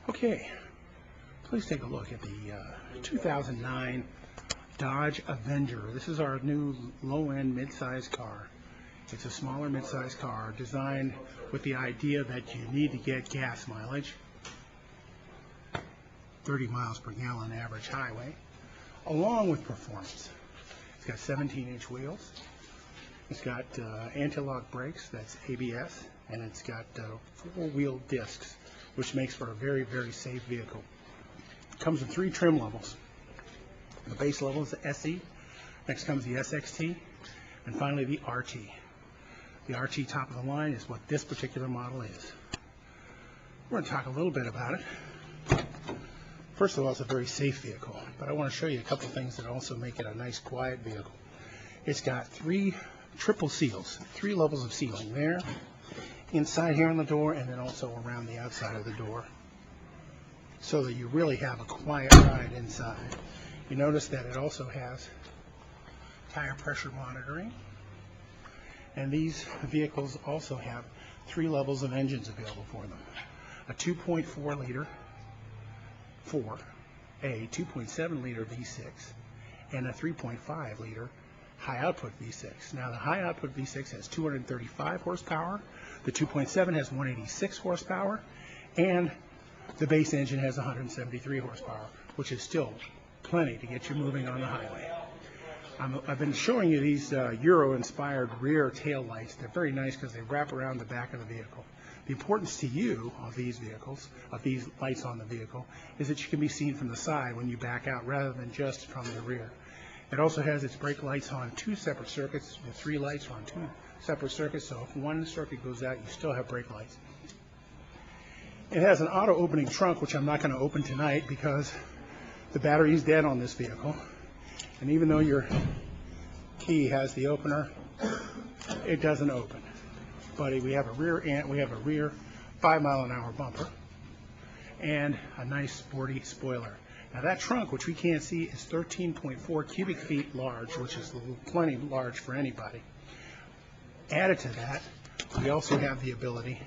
Okay, please take a look at the 2009 Dodge Avenger. This is our new low-end mid-size car. It's a smaller mid-size car designed with the idea that you need to get gas mileage, 30 miles per gallon average highway, along with performance. It's got 17-inch wheels. It's got anti-lock brakes, that's ABS, and it's got four-wheel discs, which makes for a very, very safe vehicle. It comes in 3 trim levels. The base level is the SE, next comes the SXT, and finally the RT. The RT top of the line is what this particular model is. We're going to talk a little bit about it. First of all, it's a very safe vehicle, but I want to show you a couple things that also make it a nice, quiet vehicle. It's got 3 triple seals, 3 levels of sealing there, inside here on the door, and then also around the outside of the door, so that you really have a quiet ride inside. You notice that it also has tire pressure monitoring, and these vehicles also have 3 levels of engines available for them. A 2.4 liter 4, a 2.7 liter V6, and a 3.5 liter high output V6. Now the high output V6 has 235 horsepower, the 2.7 has 186 horsepower, and the base engine has 173 horsepower, which is still plenty to get you moving on the highway. I've been showing you these Euro-inspired rear tail lights. They're very nice because they wrap around the back of the vehicle. The importance to you of these vehicles, of these lights on the vehicle, is that you can be seen from the side when you back out rather than just from the rear. It also has its brake lights on 2 separate circuits. The 3 lights are on 2 separate circuits, so if one circuit goes out, you still have brake lights. It has an auto-opening trunk, which I'm not going to open tonight because the battery is dead on this vehicle. And even though your key has the opener, it doesn't open. But we have a rear 5-mile-an-hour bumper and a nice sporty spoiler. Now that trunk, which we can't see, is 13.4 cubic feet large, which is plenty large for anybody. Added to that, we also have the ability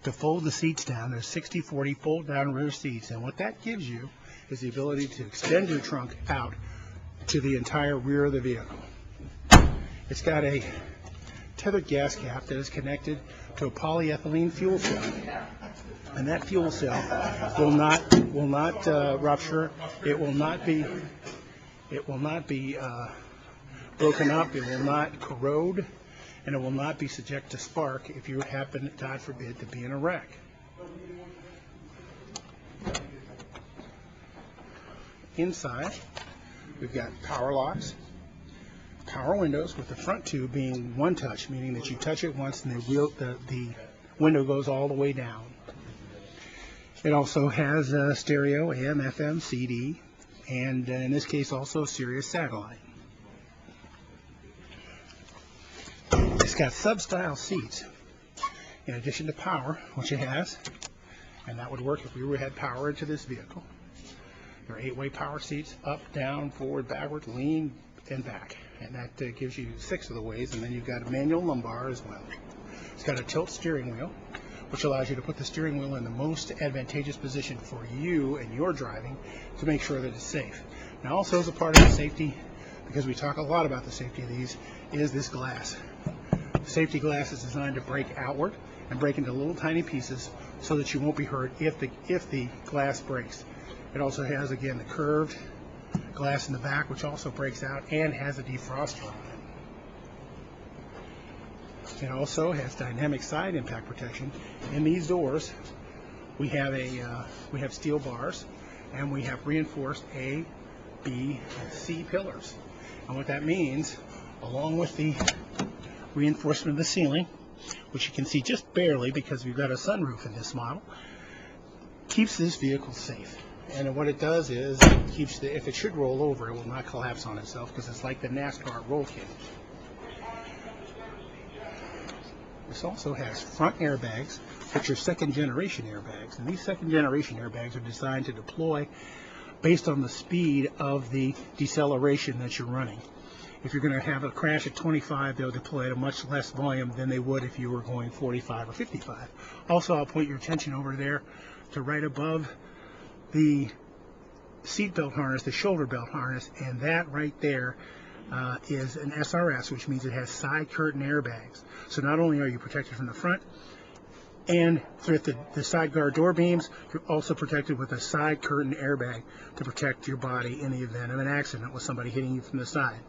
to fold the seats down. There's 60/40 fold-down rear seats, and what that gives you is the ability to extend your trunk out to the entire rear of the vehicle. It's got a tethered gas cap that is connected to a polyethylene fuel cell, and that fuel cell will not rupture. It will not be broken up. It will not corrode, and it will not be subject to spark if you happen, God forbid, to be in a wreck. Inside, we've got power locks, power windows, with the front 2 being one touch, meaning that you touch it once and the window goes all the way down. It also has a stereo, AM, FM, CD, and in this case also Sirius satellite. It's got sub-style seats in addition to power, which it has, and that would work if we had power into this vehicle. There are 8-way power seats, up, down, forward, backward, lean, and back. And that gives you 6 of the ways, and then you've got a manual lumbar as well. It's got a tilt steering wheel, which allows you to put the steering wheel in the most advantageous position for you and your driving to make sure that it's safe. Now also, as a part of the safety, because we talk a lot about the safety of these, is this glass. The safety glass is designed to break outward and break into little tiny pieces so that you won't be hurt if the glass breaks. It also has, again, the curved glass in the back, which also breaks out and has a defroster on it. It also has dynamic side impact protection. In these doors, we have steel bars, and we have reinforced A, B, and C pillars. And what that means, along with the reinforcement of the ceiling, which you can see just barely because we've got a sunroof in this model, keeps this vehicle safe. And what it does is it keeps if it should roll over, it will not collapse on itself because it's like the NASCAR roll cage. This also has front airbags, which are second-generation airbags. And these second-generation airbags are designed to deploy based on the speed of the deceleration that you're running. If you're going to have a crash at 25, they'll deploy at a much less volume than they would if you were going 45 or 55. Also, I'll point your attention over there to right above the seat belt harness, the shoulder belt harness, and that right there is an SRS, which means it has side curtain airbags. So not only are you protected from the front and with the side guard door beams, you're also protected with a side curtain airbag to protect your body in the event of an accident with somebody hitting you from the side.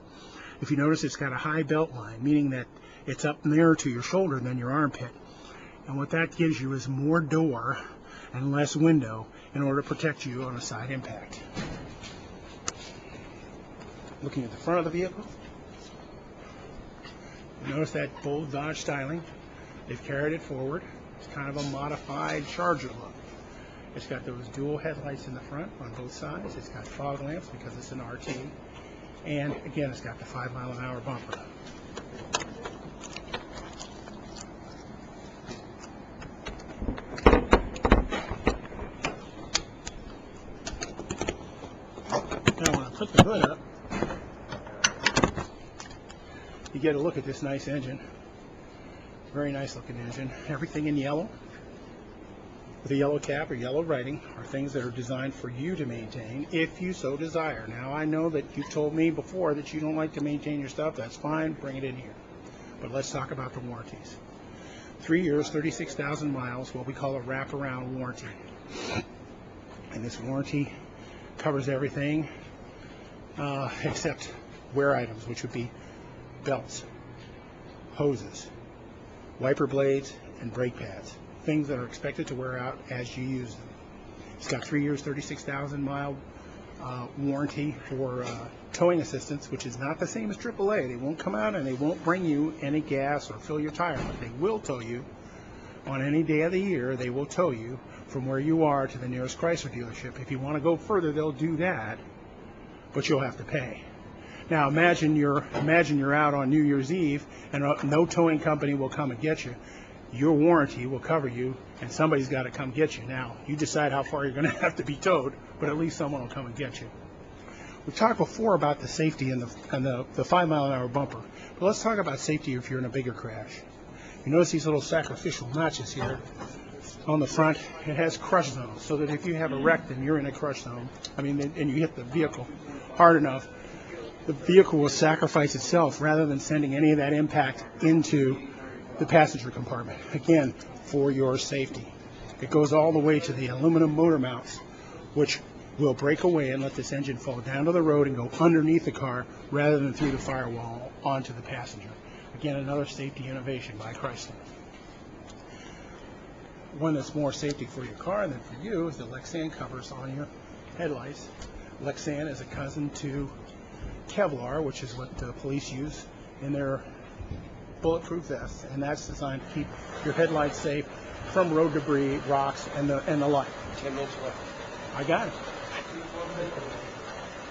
If you notice, it's got a high belt line, meaning that it's up nearer to your shoulder than your armpit. And what that gives you is more door and less window in order to protect you on a side impact. Looking at the front of the vehicle, notice that bold Dodge styling. They've carried it forward. It's kind of a modified Charger look. It's got those dual headlights in the front on both sides. It's got fog lamps because it's an RT. And again, it's got the 5-mile-an-hour bumper. Now when I put the hood up, you get a look at this nice engine. Very nice looking engine. Everything in yellow, with a yellow cap or yellow writing, are things that are designed for you to maintain if you so desire. Now, I know that you've told me before that you don't like to maintain your stuff. That's fine. Bring it in here. But let's talk about the warranties. 3 years, 36,000 miles, what we call a wraparound warranty. And this warranty covers everything except wear items, which would be belts, hoses, wiper blades, and brake pads. Things that are expected to wear out as you use them. It's got 3 years, 36,000 mile warranty for towing assistance, which is not the same as AAA. They won't come out and they won't bring you any gas or fill your tire, but they will tow you on any day of the year. They will tow you from where you are to the nearest Chrysler dealership. If you want to go further, they'll do that, but you'll have to pay. Now imagine you're out on New Year's Eve and no towing company will come and get you. Your warranty will cover you, and somebody's got to come get you. Now, you decide how far you're going to have to be towed, but at least someone will come and get you. We've talked before about the safety and the 5-mile-an-hour bumper, but let's talk about safety if you're in a bigger crash. You notice these little sacrificial notches here on the front. It has crush zones, so that if you have a wreck, then you're in a crush zone. And you hit the vehicle hard enough, the vehicle will sacrifice itself rather than sending any of that impact into the passenger compartment, again, for your safety. It goes all the way to the aluminum motor mounts, which will break away and let this engine fall down to the road and go underneath the car rather than through the firewall onto the passenger. Again, another safety innovation by Chrysler. One that's more safety for your car than for you is the Lexan covers on your headlights. Lexan is a cousin to Kevlar, which is what the police use in their bulletproof vests, and that's designed to keep your headlights safe from road debris, rocks, and the like. 10 minutes left. I got it.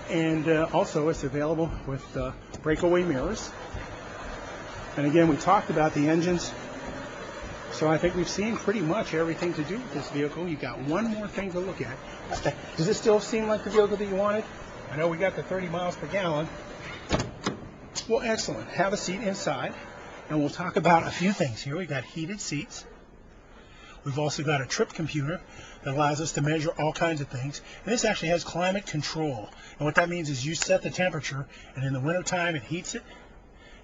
And also, it's available with breakaway mirrors. And again, we talked about the engines, so I think we've seen pretty much everything to do with this vehicle. You've got one more thing to look at. Does it still seem like the vehicle that you wanted? I know we got the 30 miles per gallon. Well, excellent. Have a seat inside. And we'll talk about a few things here. We've got heated seats. We've also got a trip computer that allows us to measure all kinds of things. And this actually has climate control. And what that means is you set the temperature, and in the wintertime it heats it,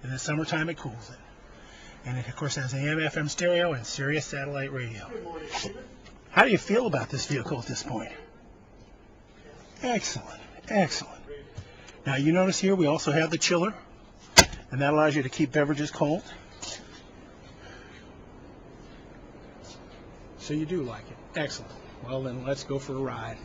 and in the summertime it cools it. And it, of course, has AM, FM stereo, and Sirius satellite radio. How do you feel about this vehicle at this point? Excellent. Excellent. Now, you notice here we also have the chiller, and that allows you to keep beverages cold. So you do like it. Excellent. Well, then let's go for a ride.